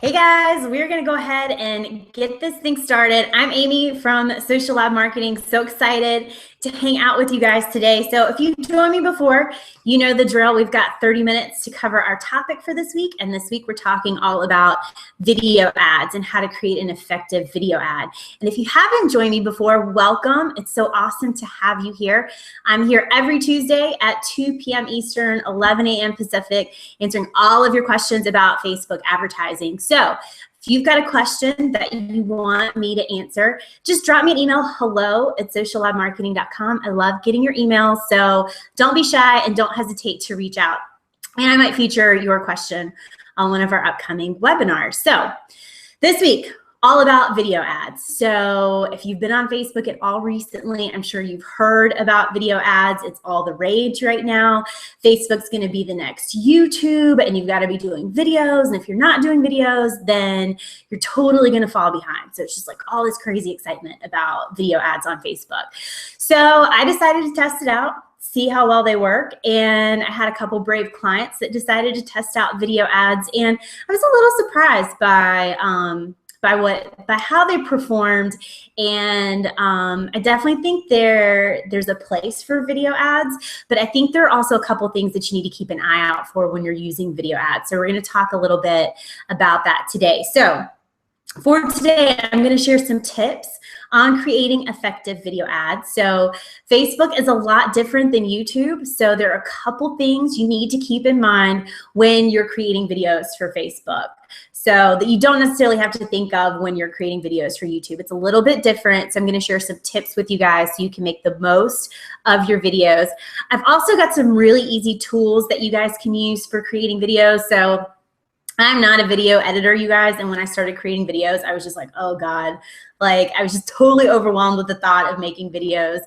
Hey guys, we're going to go ahead and get this thing started. I'm Amy from Social Lab Marketing. So excited to hang out with you guys today. So if you've joined me before, you know the drill. We've got 30 minutes to cover our topic for this week. And this week we're talking all about video ads and how to create an effective video ad. And if you haven't joined me before, welcome. It's so awesome to have you here. I'm here every Tuesday at 2 p.m. Eastern, 11 a.m. Pacific, answering all of your questions about Facebook advertising. So if you've got a question that you want me to answer, just drop me an email, hello@sociallabmarketing.com. I love getting your emails, so don't be shy and don't hesitate to reach out. And I might feature your question on one of our upcoming webinars. So this week, all about video ads. So if you've been on Facebook at all recently, I'm sure you've heard about video ads. It's all the rage right now. Facebook's going to be the next YouTube, and you've got to be doing videos. And if you're not doing videos, then you're totally going to fall behind. So it's just like all this crazy excitement about video ads on Facebook. So I decided to test it out, see how well they work. And I had a couple brave clients that decided to test out video ads. And I was a little surprised by how they performed, and I definitely think there's a place for video ads, but I think there are also a couple things that you need to keep an eye out for when you're using video ads. So we're going to talk a little bit about that today. So for today, I'm going to share some tips on creating effective video ads. So Facebook is a lot different than YouTube. So there are a couple things you need to keep in mind when you're creating videos for Facebook, so that you don't necessarily have to think of when you're creating videos for YouTube. It's a little bit different. So I'm going to share some tips with you guys so you can make the most of your videos. I've also got some really easy tools that you guys can use for creating videos. So I'm not a video editor, you guys, and when I started creating videos, I was just like, oh God, like I was just totally overwhelmed with the thought of making videos.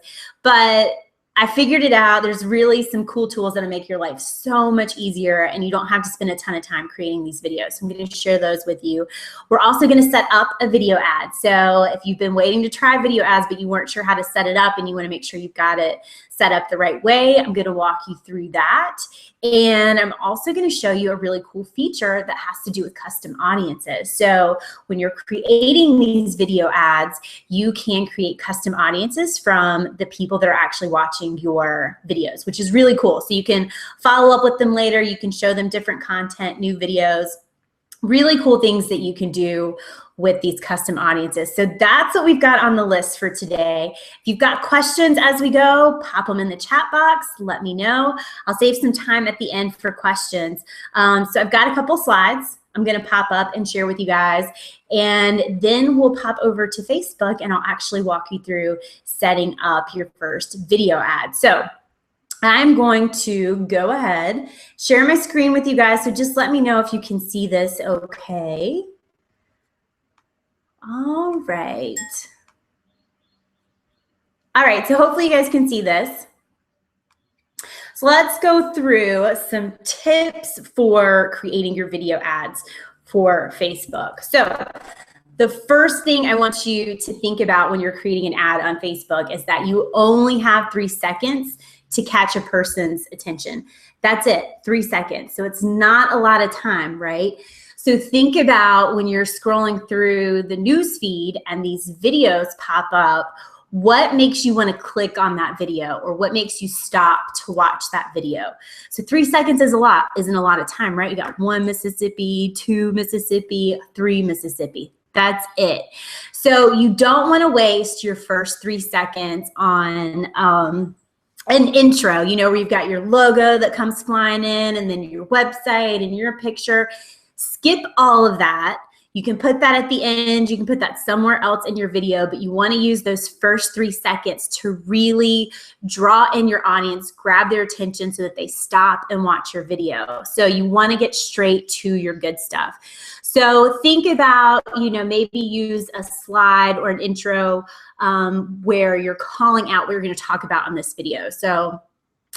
But I figured it out. There's really some cool tools that'll make your life so much easier, and you don't have to spend a ton of time creating these videos. So I'm going to share those with you. We're also going to set up a video ad. So if you've been waiting to try video ads, but you weren't sure how to set it up and you want to make sure you've got it set up the right way, I'm going to walk you through that. And I'm also going to show you a really cool feature that has to do with custom audiences. So when you're creating these video ads, you can create custom audiences from the people that are actually watching your videos, which is really cool. So you can follow up with them later. You can show them different content, new videos, really cool things that you can do with these custom audiences. So that's what we've got on the list for today. If you've got questions as we go, pop them in the chat box. Let me know. I'll save some time at the end for questions. So I've got a couple slides I'm going to pop up and share with you guys. And then we'll pop over to Facebook and I'll actually walk you through setting up your first video ad. So I'm going to go ahead, share my screen with you guys. So just let me know if you can see this okay. All right. All right, so hopefully you guys can see this. So let's go through some tips for creating your video ads for Facebook. So the first thing I want you to think about when you're creating an ad on Facebook is that you only have 3 seconds to catch a person's attention. That's it, 3 seconds. So it's not a lot of time, right? So think about when you're scrolling through the news feed and these videos pop up, what makes you want to click on that video, or what makes you stop to watch that video? So 3 seconds isn't a lot of time, right? You got 1 Mississippi, 2 Mississippi, 3 Mississippi. That's it. So you don't want to waste your first 3 seconds on an intro, you know, where you've got your logo that comes flying in and then your website and your picture. Skip all of that. You can put that at the end. You can put that somewhere else in your video, but you want to use those first 3 seconds to really draw in your audience, grab their attention so that they stop and watch your video. So you want to get straight to your good stuff. So think about, you know, maybe use a slide or an intro where you're calling out what you're going to talk about in this video. So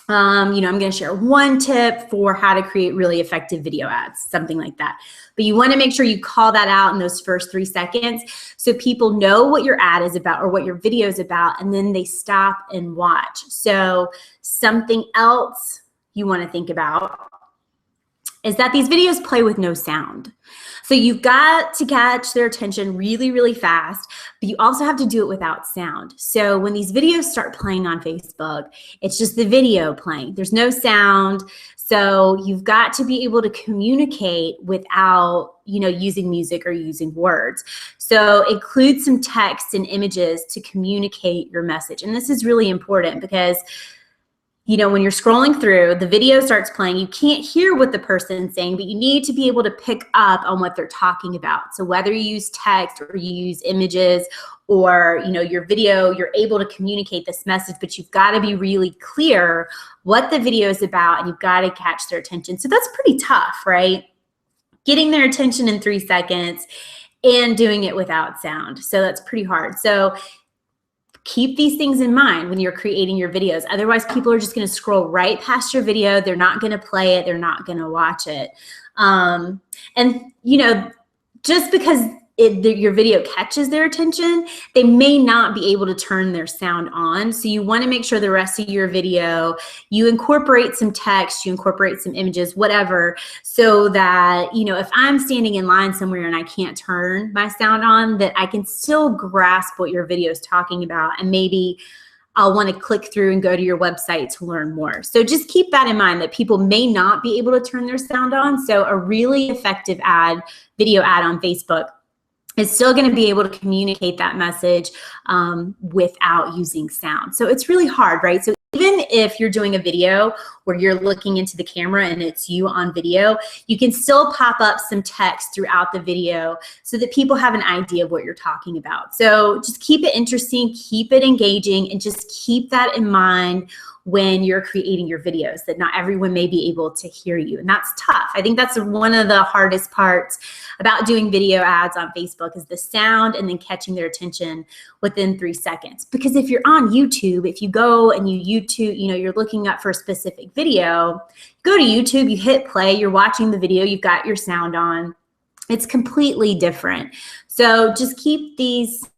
you know, I'm going to share 1 tip for how to create really effective video ads, something like that. But you want to make sure you call that out in those first 3 seconds so people know what your ad is about or what your video is about, and then they stop and watch. So something else you want to think about is that these videos play with no sound. So you've got to catch their attention really, really fast, but you also have to do it without sound. So when these videos start playing on Facebook, it's just the video playing. There's no sound. So you've got to be able to communicate without, using music or using words. So include some text and images to communicate your message. And this is really important because when you're scrolling through, the video starts playing, you can't hear what the person's saying, but you need to be able to pick up on what they're talking about. So whether you use text or you use images or, your video, you're able to communicate this message, but you've got to be really clear what the video is about and you've got to catch their attention. So that's pretty tough, right? Getting their attention in 3 seconds and doing it without sound. So that's pretty hard. So keep these things in mind when you're creating your videos. Otherwise, people are just going to scroll right past your video. They're not going to play it. They're not going to watch it. Just because your video catches their attention, they may not be able to turn their sound on. So you want to make sure the rest of your video, you incorporate some text, you incorporate some images, whatever, so that, if I'm standing in line somewhere and I can't turn my sound on, that I can still grasp what your video is talking about, and maybe I'll want to click through and go to your website to learn more. So just keep that in mind, that people may not be able to turn their sound on. So a really effective video ad on Facebook is still going to be able to communicate that message without using sound. So it's really hard, right? So even if you're doing a video where you're looking into the camera and it's you on video, you can still pop up some text throughout the video so that people have an idea of what you're talking about. So just keep it interesting, keep it engaging, and just keep that in mind when you're creating your videos, that not everyone may be able to hear you. And that's tough. I think that's one of the hardest parts about doing video ads on Facebook, is the sound and then catching their attention within 3 seconds. Because if you're on YouTube, if you go and you're looking up for a specific video, go to YouTube, you hit play, you're watching the video, you've got your sound on. It's completely different. So just keep these.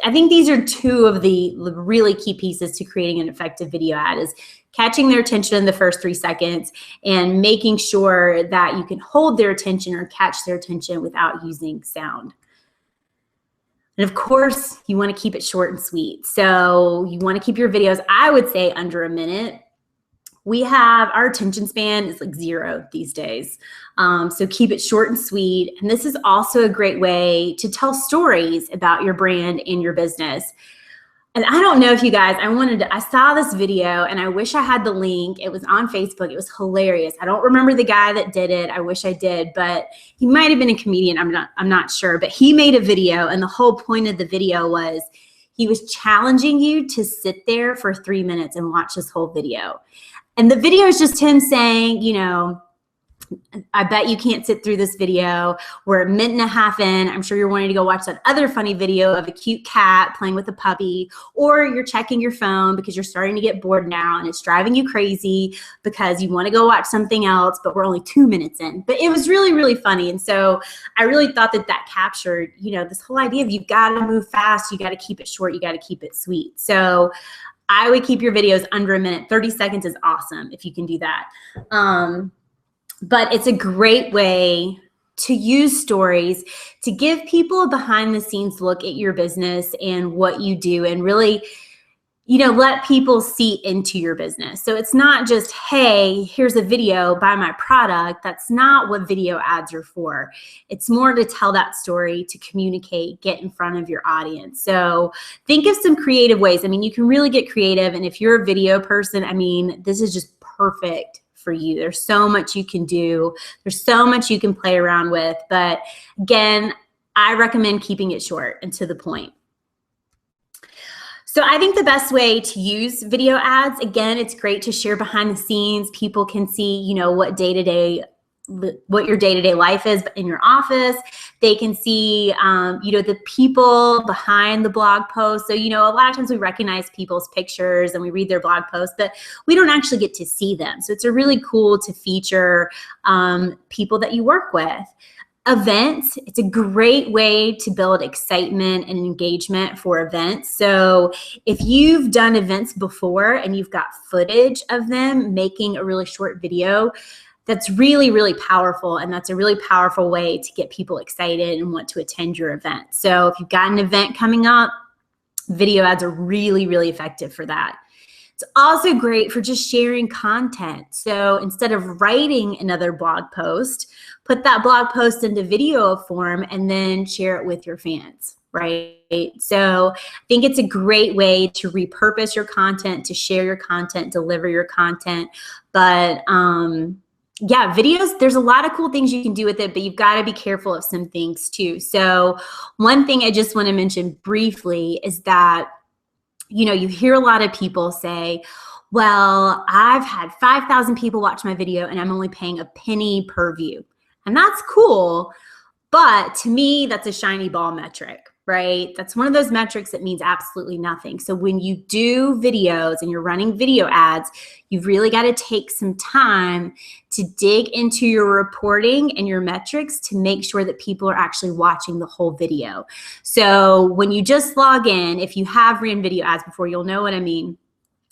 I think these are 2 of the really key pieces to creating an effective video ad, is catching their attention in the first 3 seconds and making sure that you can hold their attention or catch their attention without using sound. And of course, you want to keep it short and sweet. So you want to keep your videos, I would say, under a minute. Our attention span is like 0 these days. So keep it short and sweet. And this is also a great way to tell stories about your brand and your business. And I don't know if you guys, I saw this video and I wish I had the link. It was on Facebook. It was hilarious. I don't remember the guy that did it. I wish I did, but he might have been a comedian. I'm not sure, but he made a video, and the whole point of the video was he was challenging you to sit there for 3 minutes and watch this whole video. And the video is just him saying, I bet you can't sit through this video. We're 1.5 minutes in. I'm sure you're wanting to go watch that other funny video of a cute cat playing with a puppy, or you're checking your phone because you're starting to get bored now and it's driving you crazy because you want to go watch something else, but we're only 2 minutes in. But it was really, really funny. And so I really thought that captured, this whole idea of you've got to move fast, you got to keep it short, you got to keep it sweet. So I would keep your videos under 1 minute. 30 seconds is awesome if you can do that. But it's a great way to use stories to give people a behind the scenes look at your business and what you do, and really, let people see into your business. So it's not just, hey, here's a video, buy my product. That's not what video ads are for. It's more to tell that story, to communicate, get in front of your audience. So think of some creative ways. You can really get creative. And if you're a video person, this is just perfect for you. There's so much you can do. There's so much you can play around with. But again, I recommend keeping it short and to the point. So I think the best way to use video ads, again, it's great to share behind the scenes. People can see, what your day-to-day life is in your office. They can see, the people behind the blog post. So, a lot of times we recognize people's pictures and we read their blog posts, but we don't actually get to see them. So it's a really cool to feature people that you work with. Events, it's a great way to build excitement and engagement for events. So if you've done events before and you've got footage of them making a really short video, that's really, really powerful. And that's a really powerful way to get people excited and want to attend your event. So if you've got an event coming up, video ads are really, really effective for that. It's also great for just sharing content. So instead of writing another blog post, put that blog post into video form and then share it with your fans, right? So I think it's a great way to repurpose your content, to share your content, deliver your content. But yeah, videos, there's a lot of cool things you can do with it, but you've got to be careful of some things too. So one thing I just want to mention briefly is that, you know, you hear a lot of people say, well, I've had 5,000 people watch my video and I'm only paying a penny per view. And that's cool, but to me, that's a shiny ball metric, right? That's one of those metrics that means absolutely nothing. So when you do videos and you're running video ads, you've really got to take some time to dig into your reporting and your metrics to make sure that people are actually watching the whole video. So when you just log in, if you have ran video ads before, you'll know what I mean.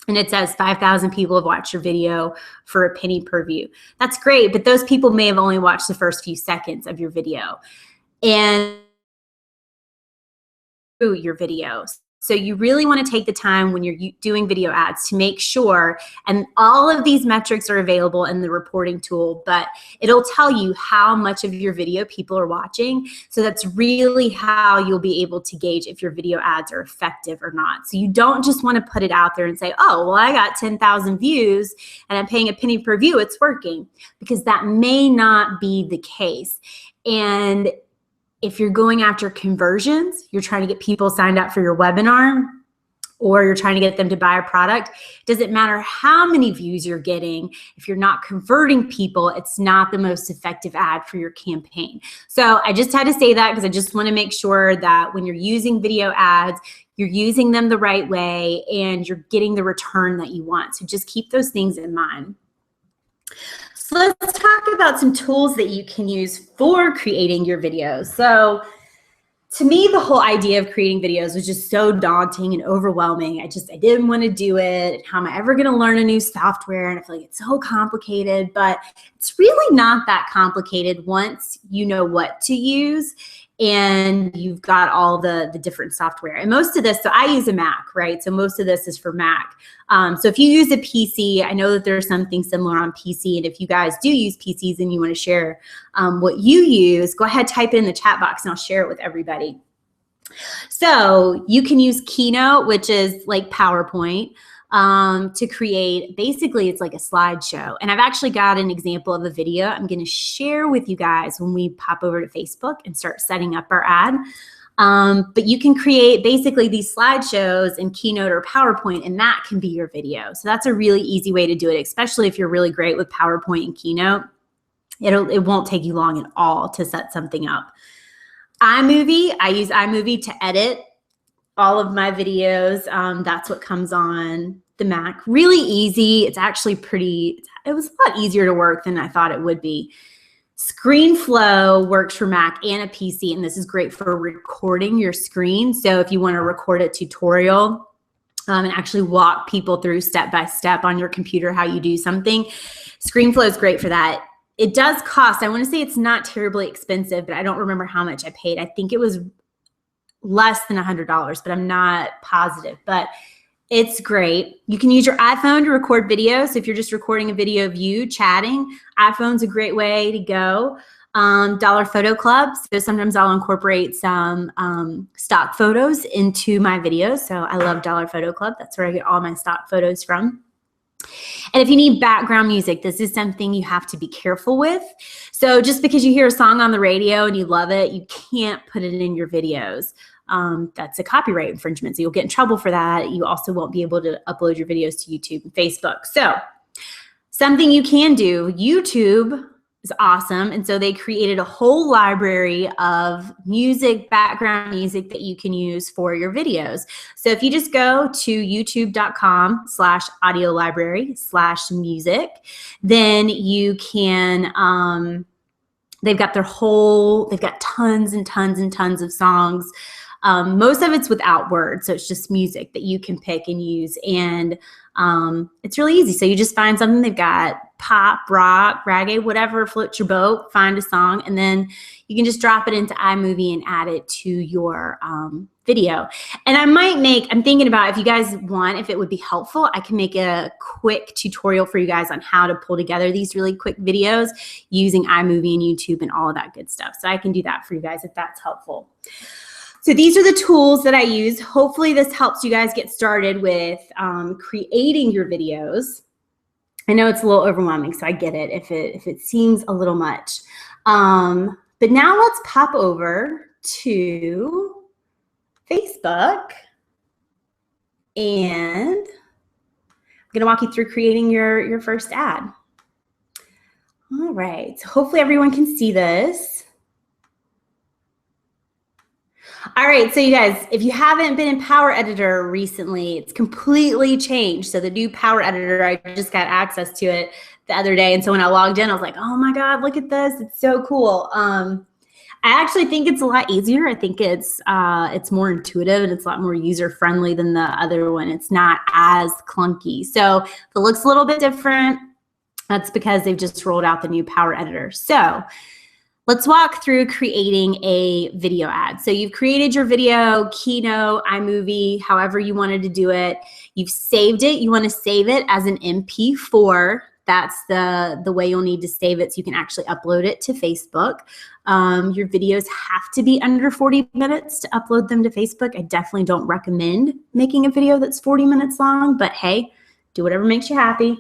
And it says 5,000 people have watched your video for a penny per view. That's great, but those people may have only watched the first few seconds of your video. And your videos. So you really want to take the time when you're doing video ads to make sure, and all of these metrics are available in the reporting tool, but it'll tell you how much of your video people are watching. So that's really how you'll be able to gauge if your video ads are effective or not. So you don't just want to put it out there and say, oh, well, I got 10,000 views and I'm paying a penny per view, it's working, because that may not be the case. And if you're going after conversions, you're trying to get people signed up for your webinar, or you're trying to get them to buy a product, it doesn't matter how many views you're getting. If you're not converting people, it's not the most effective ad for your campaign. So I just had to say that because I just want to make sure that when you're using video ads, you're using them the right way and you're getting the return that you want. So just keep those things in mind. So let's talk about some tools that you can use for creating your videos. So to me, the whole idea of creating videos was just so daunting and overwhelming. I didn't want to do it. How am I ever going to learn a new software? And I feel like it's so complicated, but it's really not that complicated once you know what to use and you've got all the different software. And most of this, so I use a Mac, right? So most of this is for Mac. So if you use a PC, I know that there's something similar on PC. And if you guys do use PCs and you want to share what you use, go ahead, type it in the chat box and I'll share it with everybody. So you can use Keynote, which is like PowerPoint, to create, basically it's like a slideshow. And I've actually got an example of a video I'm going to share with you guys when we pop over to Facebook and start setting up our ad. But you can create basically these slideshows in Keynote or PowerPoint, and that can be your video. So that's a really easy way to do it, especially if you're really great with PowerPoint and Keynote. It won't take you long at all to set something up. iMovie, I use iMovie to edit all of my videos. That's what comes on the Mac. Really easy. It's actually it was a lot easier to work than I thought it would be. ScreenFlow works for Mac and a PC, and this is great for recording your screen. So if you want to record a tutorial and actually walk people through step by step on your computer how you do something, ScreenFlow is great for that. It does cost, I want to say it's not terribly expensive, but I don't remember how much I paid. I think it was less than $100, but I'm not positive. But it's great. You can use your iPhone to record videos. So if you're just recording a video of you chatting, iPhone's a great way to go. Dollar Photo Club. So sometimes I'll incorporate some stock photos into my videos. So I love Dollar Photo Club. That's where I get all my stock photos from. And if you need background music, this is something you have to be careful with. So just because you hear a song on the radio and you love it, you can't put it in your videos. That's a copyright infringement, so you'll get in trouble for that. You also won't be able to upload your videos to YouTube and Facebook. So something you can do, YouTube is awesome. And so they created a whole library of music, background music that you can use for your videos. So if you just go to youtube.com/audiolibrary/music, then you can, they've got tons and tons and tons of songs. Most of it's without words, so it's just music that you can pick and use. And It's really easy. So you just find something they've got, pop, rock, reggae, whatever floats your boat, find a song, and then you can just drop it into iMovie and add it to your video. And I'm thinking about, if you guys want, if it would be helpful, I can make a quick tutorial for you guys on how to pull together these really quick videos using iMovie and YouTube and all of that good stuff. So I can do that for you guys if that's helpful. So these are the tools that I use. Hopefully this helps you guys get started with creating your videos. I know it's a little overwhelming, so I get it if it seems a little much. But now let's pop over to Facebook, and I'm gonna walk you through creating your first ad. All right, so hopefully everyone can see this. All right, so you guys, if you haven't been in Power Editor recently, it's completely changed. So the new Power Editor, I just got access to it the other day. And so when I logged in, I was like, oh my God, look at this. It's so cool. I actually think it's a lot easier. I think it's more intuitive and it's a lot more user-friendly than the other one. It's not as clunky. So if it looks a little bit different, that's because they've just rolled out the new Power Editor. So let's walk through creating a video ad. So you've created your video, Keynote, iMovie, however you wanted to do it. You've saved it. You want to save it as an MP4. That's the way you'll need to save it so you can actually upload it to Facebook. Your videos have to be under 40 minutes to upload them to Facebook. I definitely don't recommend making a video that's 40 minutes long, but hey, do whatever makes you happy.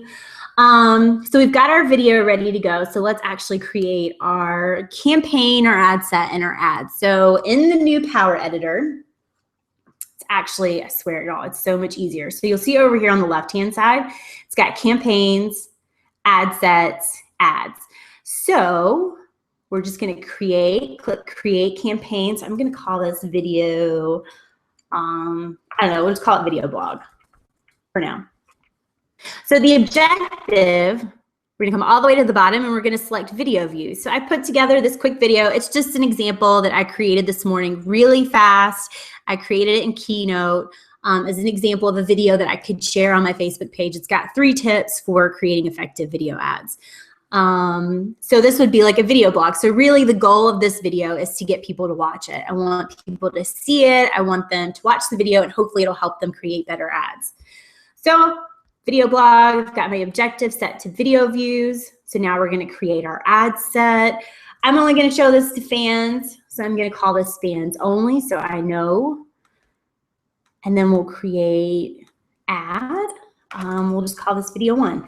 So we've got our video ready to go. So let's actually create our campaign, our ad set, and our ads. So in the new Power Editor, it's actually, I swear y'all, it's so much easier. So you'll see over here on the left-hand side, it's got campaigns, ad sets, ads. So we're just gonna click create campaigns. I'm gonna call this video, I don't know, we'll just call it video blog for now. So the objective, we're gonna come all the way to the bottom and we're gonna select video views. So I put together this quick video. It's just an example that I created this morning really fast. I created it in Keynote as an example of a video that I could share on my Facebook page. It's got 3 tips for creating effective video ads. So this would be like a video blog. So really the goal of this video is to get people to watch it. I want people to see it. I want them to watch the video and hopefully it'll help them create better ads. So video blog, I've got my objective set to video views. So now we're gonna create our ad set. I'm only gonna show this to fans. So I'm gonna call this fans only so I know. And then we'll create ad. We'll just call this video 1.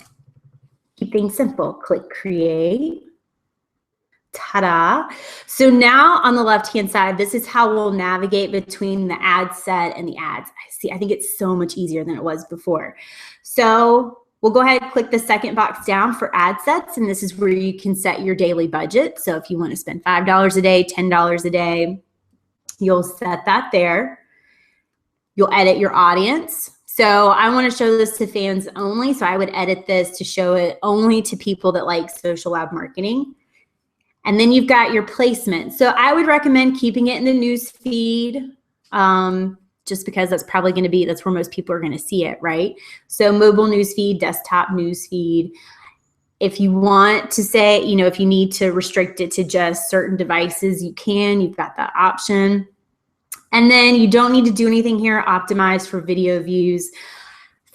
Keep things simple, click create. Ta-da. So now on the left-hand side, this is how we'll navigate between the ad set and the ads. I think it's so much easier than it was before. So we'll go ahead and click the second box down for ad sets, and this is where you can set your daily budget. So if you want to spend $5 a day, $10 a day, you'll set that there. You'll edit your audience. So I want to show this to fans only, so I would edit this to show it only to people that like social web marketing. And then you've got your placement. So I would recommend keeping it in the news feed, just because that's probably going to be, that's where most people are going to see it, right? So mobile news feed, desktop news feed. If you want to say, you know, if you need to restrict it to just certain devices, you can, you've got that option. And then you don't need to do anything here, optimize for video views.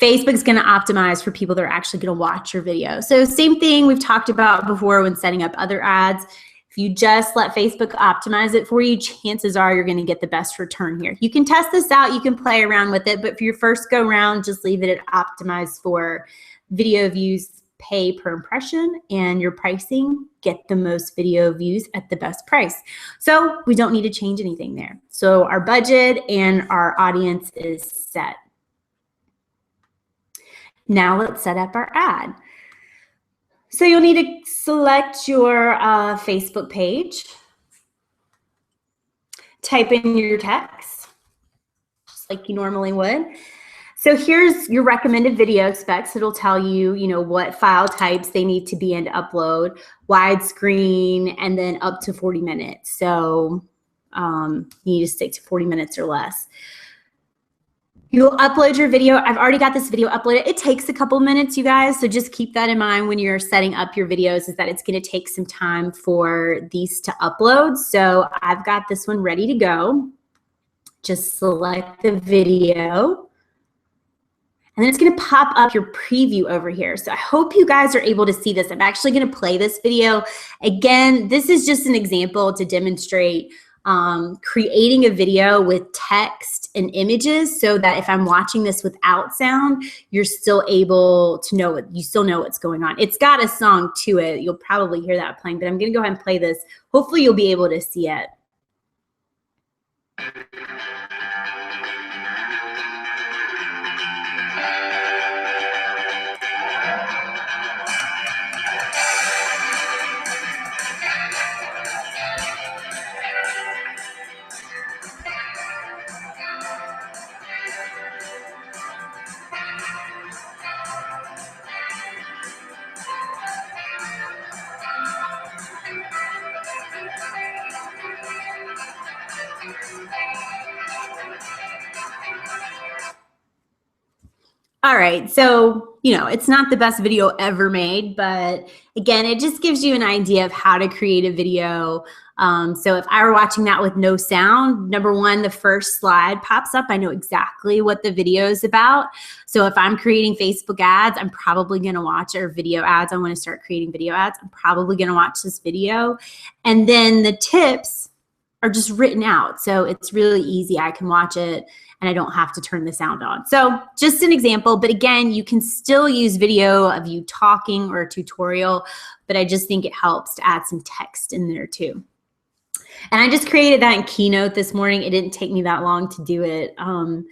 Facebook's gonna optimize for people that are actually gonna watch your video. So same thing we've talked about before when setting up other ads. If you just let Facebook optimize it for you, chances are you're gonna get the best return here. You can test this out, you can play around with it, but for your first go round, just leave it at optimized for video views, pay per impression, and your pricing, get the most video views at the best price. So we don't need to change anything there. So our budget and our audience is set. Now let's set up our ad. So you'll need to select your Facebook page, type in your text, just like you normally would. So here's your recommended video specs. It'll tell you, you know, what file types they need to be in to upload, widescreen, and then up to 40 minutes. So you need to stick to 40 minutes or less. You'll upload your video. I've already got this video uploaded. It takes a couple minutes, you guys, so just keep that in mind when you're setting up your videos, is that it's going to take some time for these to upload. So I've got this one ready to go. Just select the video. And then it's going to pop up your preview over here. So I hope you guys are able to see this. I'm actually going to play this video. Again, this is just an example to demonstrate creating a video with text and images, so that if I'm watching this without sound, you're still able to know you still know what's going on. It's got a song to it. You'll probably hear that playing, but I'm going to go ahead and play this. Hopefully you'll be able to see it. All right, so, you know, it's not the best video ever made, but again, it just gives you an idea of how to create a video. So if I were watching that with no sound, number one, the first slide pops up. I know exactly what the video is about. So if I'm creating Facebook ads, I'm probably going to watch, or video ads, I want to start creating video ads, I'm probably going to watch this video. And then the tips are just written out. So it's really easy. I can watch it and I don't have to turn the sound on. So just an example, but again, you can still use video of you talking or a tutorial, but I just think it helps to add some text in there too. And I just created that in Keynote this morning. It didn't take me that long to do it. And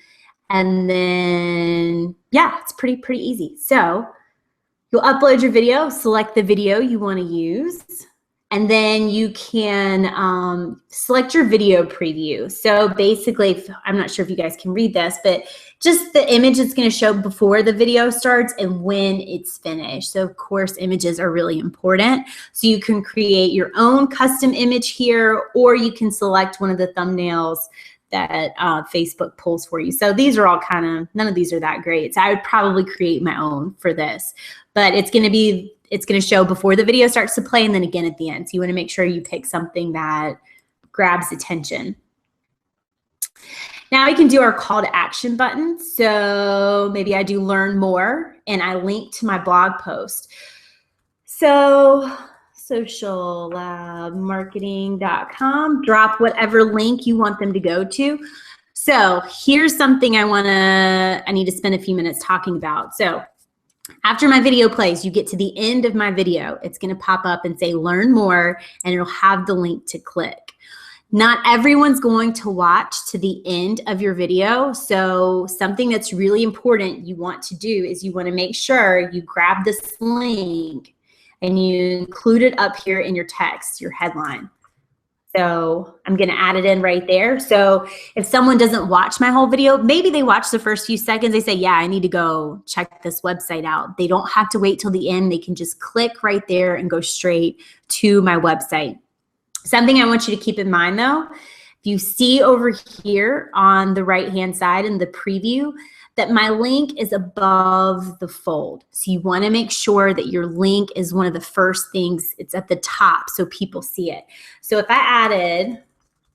then, yeah, it's pretty easy. So you'll upload your video, select the video you want to use, and then you can select your video preview. So basically, I'm not sure if you guys can read this, but just the image it's going to show before the video starts and when it's finished. So of course, images are really important. So you can create your own custom image here, or you can select one of the thumbnails that Facebook pulls for you. So these are all kind of, none of these are that great. So I would probably create my own for this, but it's going to show before the video starts to play and then again at the end. So you want to make sure you pick something that grabs attention. Now we can do our call to action button. So maybe I do learn more and I link to my blog post. So sociallabmarketing.com, drop whatever link you want them to go to. So here's something I need to spend a few minutes talking about. So after my video plays, you get to the end of my video, it's going to pop up and say learn more, and it'll have the link to click. Not everyone's going to watch to the end of your video. So something that's really important you want to do is you want to make sure you grab this link and you include it up here in your text, your headline. So I'm going to add it in right there. So if someone doesn't watch my whole video, maybe they watch the first few seconds, they say, yeah, I need to go check this website out. They don't have to wait till the end. They can just click right there and go straight to my website. Something I want you to keep in mind though, if you see over here on the right-hand side in the preview, that my link is above the fold. So you want to make sure that your link is one of the first things, it's at the top so people see it. So if I added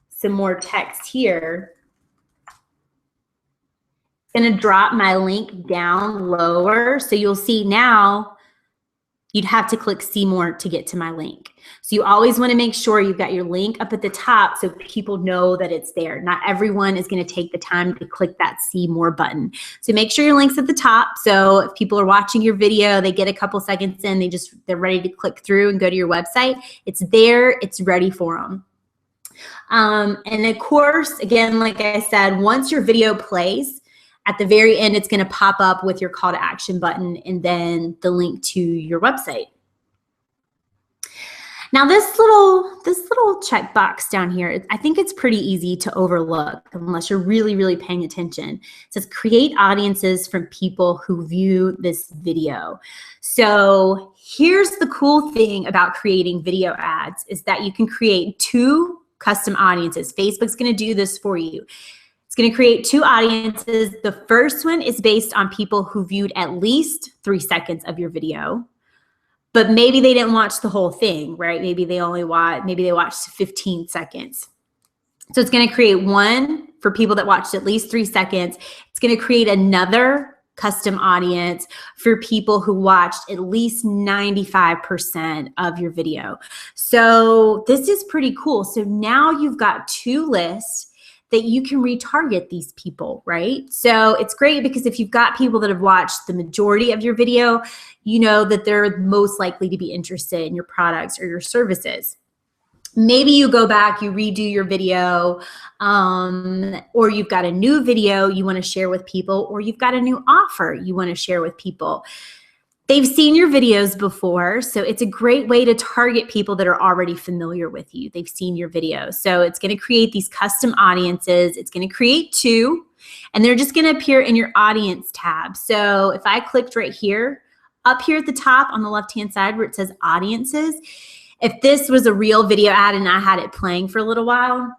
some more text here, it's going to drop my link down lower. So you'll see now you'd have to click see more to get to my link. So you always want to make sure you've got your link up at the top so people know that it's there. Not everyone is going to take the time to click that see more button. So make sure your link's at the top. So if people are watching your video, they get a couple seconds in, they're ready to click through and go to your website. It's there, it's ready for them. And of course, again, like I said, once your video plays, at the very end, it's going to pop up with your call to action button and then the link to your website. Now this little checkbox down here, I think it's pretty easy to overlook unless you're really, really paying attention. It says create audiences from people who view this video. So here's the cool thing about creating video ads is that you can create 2 custom audiences. Facebook's going to do this for you. It's going to create 2 audiences. The first one is based on people who viewed at least 3 seconds of your video, but maybe they didn't watch the whole thing, right? Maybe they watched 15 seconds. So it's going to create one for people that watched at least 3 seconds. It's going to create another custom audience for people who watched at least 95% of your video. So this is pretty cool. So now you've got 2 lists that you can retarget these people, right? So it's great because if you've got people that have watched the majority of your video, you know that they're most likely to be interested in your products or your services. Maybe you go back, you redo your video, or you've got a new video you want to share with people, or you've got a new offer you want to share with people. They've seen your videos before, so it's a great way to target people that are already familiar with you. They've seen your videos. So it's going to create these custom audiences. It's going to create 2, and they're just going to appear in your audience tab. So if I clicked right here, up here at the top on the left-hand side where it says audiences, if this was a real video ad and I had it playing for a little while,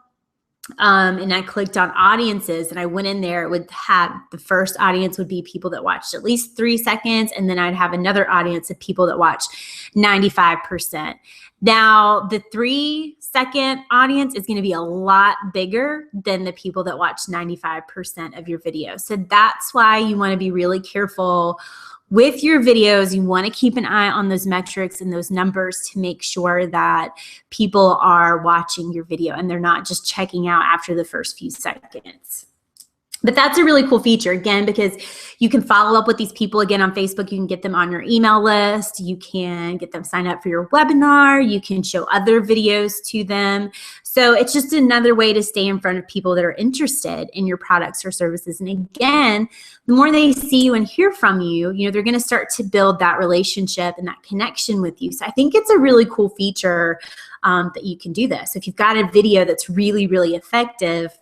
and I clicked on audiences and I went in there, it would have the first audience would be people that watched at least 3 seconds, and then I'd have another audience of people that watched 95%. Now, the 3-second audience is going to be a lot bigger than the people that watch 95% of your video. So that's why you want to be really careful with your videos. You want to keep an eye on those metrics and those numbers to make sure that people are watching your video and they're not just checking out after the first few seconds. But that's a really cool feature, again, because you can follow up with these people again on Facebook. You can get them on your email list. You can get them signed up for your webinar. You can show other videos to them. So it's just another way to stay in front of people that are interested in your products or services. And again, the more they see you and hear from you, they're going to start to build that relationship and that connection with you. So I think it's a really cool feature that you can do this. If you've got a video that's really, really effective,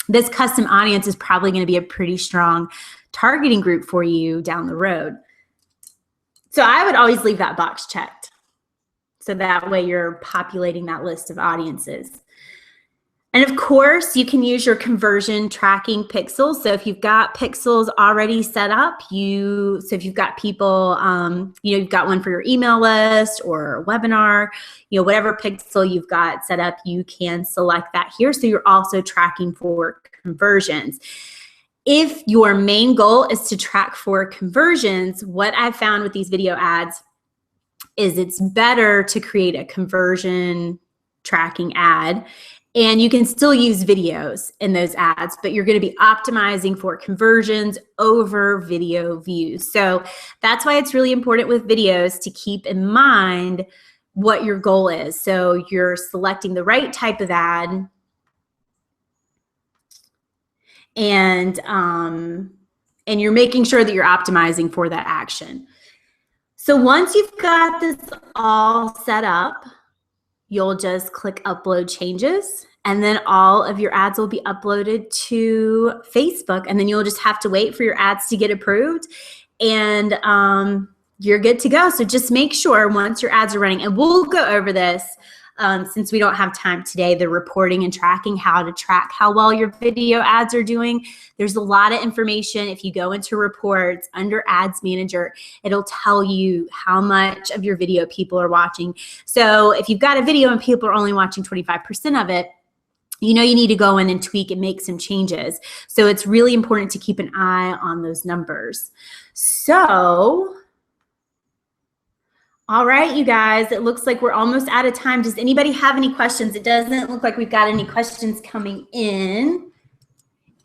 this custom audience is probably going to be a pretty strong targeting group for you down the road. So I would always leave that box checked. So that way you're populating that list of audiences. And of course, you can use your conversion tracking pixels. So if you've got pixels already set up, so if you've got people, you've got one for your email list or a webinar, whatever pixel you've got set up, you can select that here. So you're also tracking for conversions. If your main goal is to track for conversions, what I've found with these video ads is it's better to create a conversion tracking ad. And you can still use videos in those ads, but you're going to be optimizing for conversions over video views. So that's why it's really important with videos to keep in mind what your goal is. So you're selecting the right type of ad, and you're making sure that you're optimizing for that action. So once you've got this all set up, you'll just click upload changes, and then all of your ads will be uploaded to Facebook, and then you'll just have to wait for your ads to get approved, and you're good to go. So just make sure once your ads are running, and we'll go over this since we don't have time today, the reporting and tracking, how to track how well your video ads are doing. There's a lot of information. If you go into reports under Ads Manager, it'll tell you how much of your video people are watching. So if you've got a video and people are only watching 25% of it, you need to go in and tweak and make some changes. So it's really important to keep an eye on those numbers. So, all right, you guys, it looks like we're almost out of time. Does anybody have any questions? It doesn't look like we've got any questions coming in.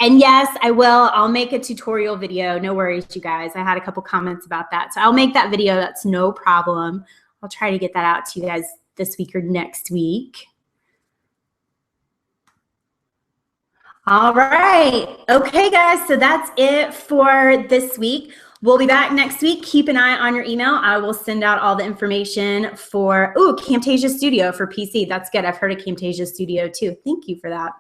And yes, I will. I'll make a tutorial video. No worries, you guys. I had a couple comments about that. So I'll make that video. That's no problem. I'll try to get that out to you guys this week or next week. All right. Okay, guys. So that's it for this week. We'll be back next week. Keep an eye on your email. I will send out all the information for, Camtasia Studio for PC. That's good. I've heard of Camtasia Studio too. Thank you for that.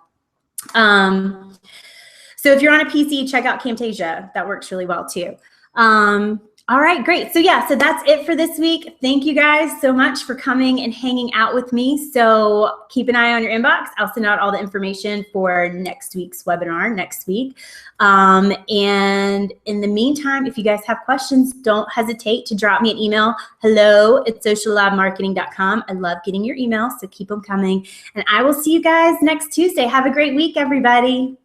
So if you're on a PC, check out Camtasia. That works really well too. All All right, great. So yeah, so that's it for this week. Thank you guys so much for coming and hanging out with me. So keep an eye on your inbox. I'll send out all the information for next week's webinar next week. And in the meantime, if you guys have questions, don't hesitate to drop me an email, hello@sociallabmarketing.com. I love getting your emails, so keep them coming. And I will see you guys next Tuesday. Have a great week, everybody.